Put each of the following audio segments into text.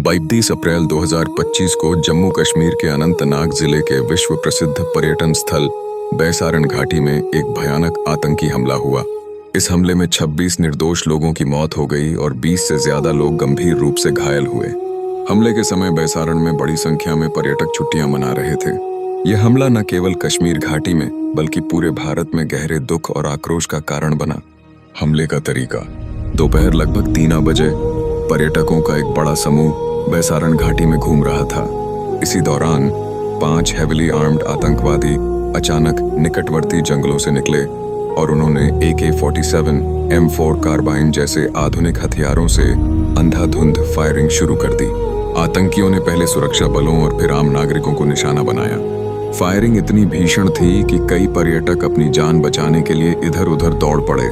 22 अप्रैल 2025 को जम्मू कश्मीर के अनंतनाग जिले के विश्व प्रसिद्ध पर्यटन स्थल बैसारण घाटी में एक भयानक आतंकी हमला हुआ। इस हमले में 26 निर्दोष लोगों की मौत हो गई और 20 से ज्यादा लोग गंभीर रूप से घायल हुए। हमले के समय बैसारण में बड़ी संख्या में पर्यटक छुट्टियां मना रहे थे। यह हमला न केवल कश्मीर घाटी में बल्कि पूरे भारत में गहरे दुख और आक्रोश का कारण बना। हमले का तरीका: दोपहर लगभग 3 बजे पर्यटकों का एक बड़ा समूह बैसारण घाटी में घूम रहा था। इसी दौरान 5 हेविली आर्म्ड आतंकवादी अचानक निकटवर्ती जंगलों से निकले और उन्होंने AK-47 M4 कार्बाइन जैसे आधुनिक हथियारों से अंधाधुंध फायरिंग शुरू कर दी। आतंकियों ने पहले सुरक्षा बलों और फिर आम नागरिकों को निशाना बनाया। फायरिंग इतनी भीषण थी कि कई पर्यटक अपनी जान बचाने के लिए इधर उधर दौड़ पड़े,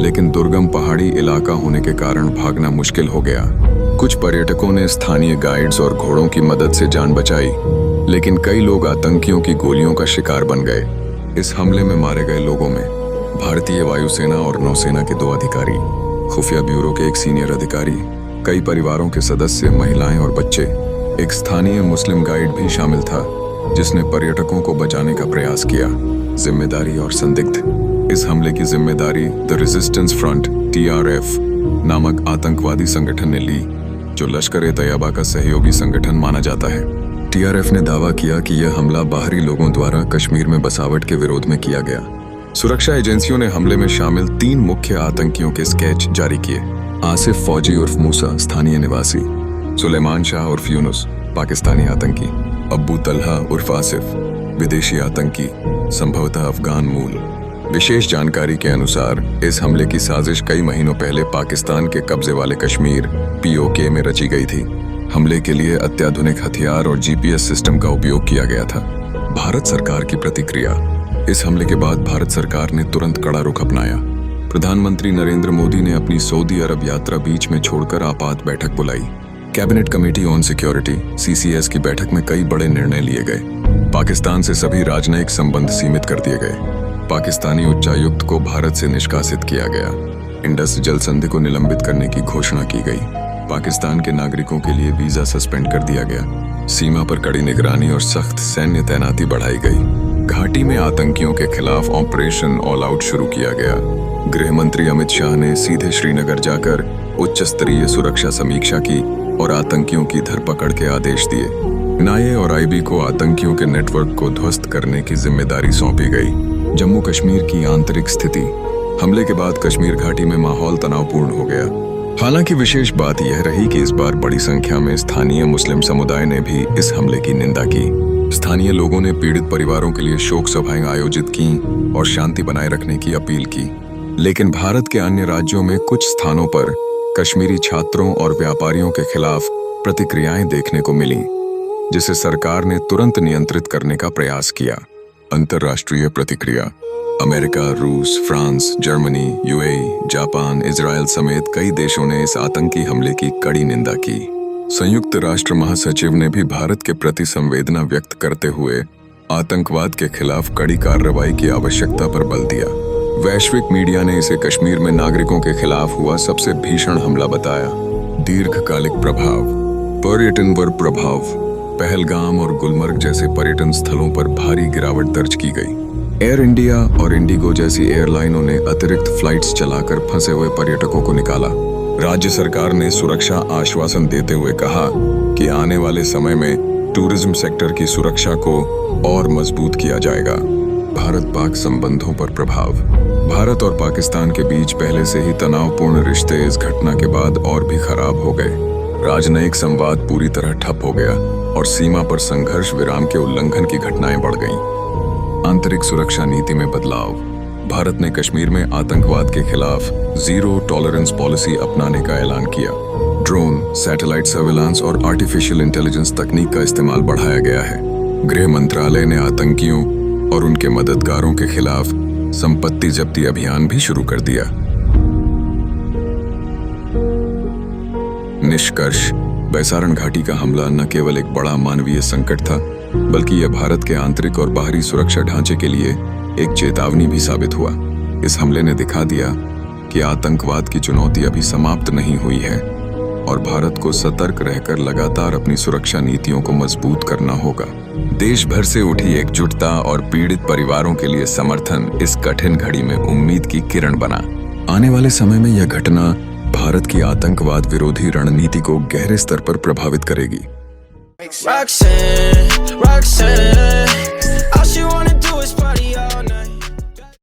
लेकिन दुर्गम पहाड़ी इलाका होने के कारण भागना मुश्किल हो गया। कुछ पर्यटकों ने स्थानीय गाइड्स और घोड़ों की मदद से जान बचाई, लेकिन कई लोग आतंकियों की गोलियों का शिकार बन गए। इस हमले में मारे गए लोगों में भारतीय वायुसेना और नौसेना के 2 अधिकारी, खुफिया ब्यूरो के एक सीनियर अधिकारी, कई परिवारों के सदस्य, महिलाएं और बच्चे। एक स्थानीय मुस्लिम गाइड भी शामिल था जिसने पर्यटकों को बचाने का प्रयास किया। जिम्मेदारी और संदिग्ध: इस हमले की जिम्मेदारी द रेजिस्टेंस फ्रंट TRF नामक आतंकवादी संगठन ने ली, जो लश्कर-ए-तैयबा का सहयोगी संगठन माना जाता है। TRF ने दावा किया कि यह हमला बाहरी लोगों द्वारा कश्मीर में बसावट के विरोध में किया गया। सुरक्षा एजेंसियों ने हमले में शामिल 3 मुख्य आतंकियों के स्केच जारी किए। आसिफ फौजी उर्फ मूसा, स्थानीय निवासी; सुलेमान शाह उर्फ यूनुस, पाकिस्तानी आतंकी; अब्बू तलहा उर्फ आसिफ, विदेशी आतंकी, संभवतः अफगान मूल। विशेष जानकारी के अनुसार इस हमले की साजिश कई महीनों पहले पाकिस्तान के कब्जे वाले कश्मीर POK में रची गई थी। हमले के लिए अत्याधुनिक हथियार और GPS सिस्टम का उपयोग किया गया था। भारत सरकार की प्रतिक्रिया: इस हमले के बाद भारत सरकार ने तुरंत कड़ा रुख अपनाया। प्रधानमंत्री नरेंद्र मोदी ने अपनी सऊदी अरब यात्रा बीच में छोड़कर आपात बैठक बुलाई। Cabinet committee on security CCS की बैठक में कई बड़े निर्णय लिए गए। पाकिस्तान से सभी राजनयिक संबंध सीमित कर दिए गए। पाकिस्तानी उच्चायुक्त को भारत से निष्कासित किया गया। इंडस जल संधि को निलंबित करने की घोषणा की गई। पाकिस्तान के नागरिकों के लिए वीजा सस्पेंड कर दिया गया। सीमा पर कड़ी निगरानी और सख्त सैन्य तैनाती बढ़ाई गई। घाटी में आतंकियों के खिलाफ ऑपरेशन ऑल आउट शुरू किया गया। गृह मंत्री अमित शाह ने सीधे श्रीनगर जाकर उच्च स्तरीय सुरक्षा समीक्षा की और आतंकियों की धरपकड़ के आदेश दिए। NIA और IB को आतंकियों के नेटवर्क को ध्वस्त करने की जिम्मेदारी सौंपी गई। जम्मू कश्मीर की आंतरिक स्थिति: हमले के बाद कश्मीर घाटी में माहौल तनावपूर्ण हो गया। हालांकि विशेष बात यह रही कि इस बार बड़ी संख्या में स्थानीय मुस्लिम समुदाय ने भी इस हमले की निंदा की। स्थानीय लोगों ने पीड़ित परिवारों के लिए शोक सभाएं आयोजित की और शांति बनाए रखने की अपील की। लेकिन भारत के अन्य राज्यों में कुछ स्थानों पर कश्मीरी छात्रों और व्यापारियों के खिलाफ प्रतिक्रियाएं देखने को मिली, जिसे सरकार ने तुरंत नियंत्रित करने का प्रयास किया। अंतर्राष्ट्रीय प्रतिक्रिया: अमेरिका, रूस, France, Germany, UAE, Japan, Israel समेत कई देशों ने इस आतंकी हमले की कड़ी निंदा की। संयुक्त राष्ट्र महासचिव ने भी भारत के प्रति संवेदना व्यक्त करते हुए आतंकवाद के खिलाफ कड़ी कार्रवाई की आवश्यकता पर बल दिया। वैश्विक मीडिया ने इसे कश्मीर में नागरिकों के खिलाफ हुआ सबसे भीषण हमला बताया। दीर्घकालिक प्रभाव: पर्यटन पर प्रभाव: पहलगाम और गुलमर्ग जैसे पर्यटन स्थलों पर भारी गिरावट दर्ज की गई। एयर इंडिया और इंडिगो जैसी एयरलाइनों ने अतिरिक्त फ्लाइट्स चलाकर फंसे हुए पर्यटकों को निकाला। राज्य सरकार ने सुरक्षा आश्वासन देते हुए कहा कि आने वाले समय में टूरिज्म सेक्टर की सुरक्षा को और मजबूत किया जाएगा। भारत-पाक संबंधों पर प्रभाव: भारत और पाकिस्तान के बीच पहले से ही तनावपूर्ण रिश्ते इस घटना के बाद और भी खराब हो गए। राजनयिक संवाद पूरी तरह ठप हो गया और सीमा पर संघर्ष विराम के उल्लंघन की घटनाएं बढ़ गईं। आंतरिक सुरक्षा नीति में बदलाव: भारत ने कश्मीर में आतंकवाद के खिलाफ जीरो टॉलरेंस पॉलिसी अपनाने का ऐलान किया। ड्रोन, सैटेलाइट सर्विलांस और आर्टिफिशियल इंटेलिजेंस तकनीक का इस्तेमाल बढ़ाया गया है। गृह मंत्रालय ने आतंकियों और उनके मददगारों के खिलाफ संपत्ति जब्ती अभियान भी शुरू कर दिया। निष्कर्ष: बैसारण घाटी का हमला न केवल एक बड़ा मानवीय संकट था, बल्कि यह भारत के आंतरिक और बाहरी सुरक्षा ढांचे के लिए एक चेतावनी भी साबित हुआ। इस हमले ने दिखा दिया कि आतंकवाद की चुनौती अभी समाप्त नहीं हुई है और भारत को सतर्क रहकर लगातार अपनी सुरक्षा नीतियों को मजबूत करना होगा। देश भर से उठी एकजुटता और पीड़ित परिवारों के लिए समर्थन इस कठिन घड़ी में उम्मीद की किरण बना। आने वाले समय में यह घटना भारत की आतंकवाद विरोधी रणनीति को गहरे स्तर पर प्रभावित करेगी। Roxanne, all she wanna do is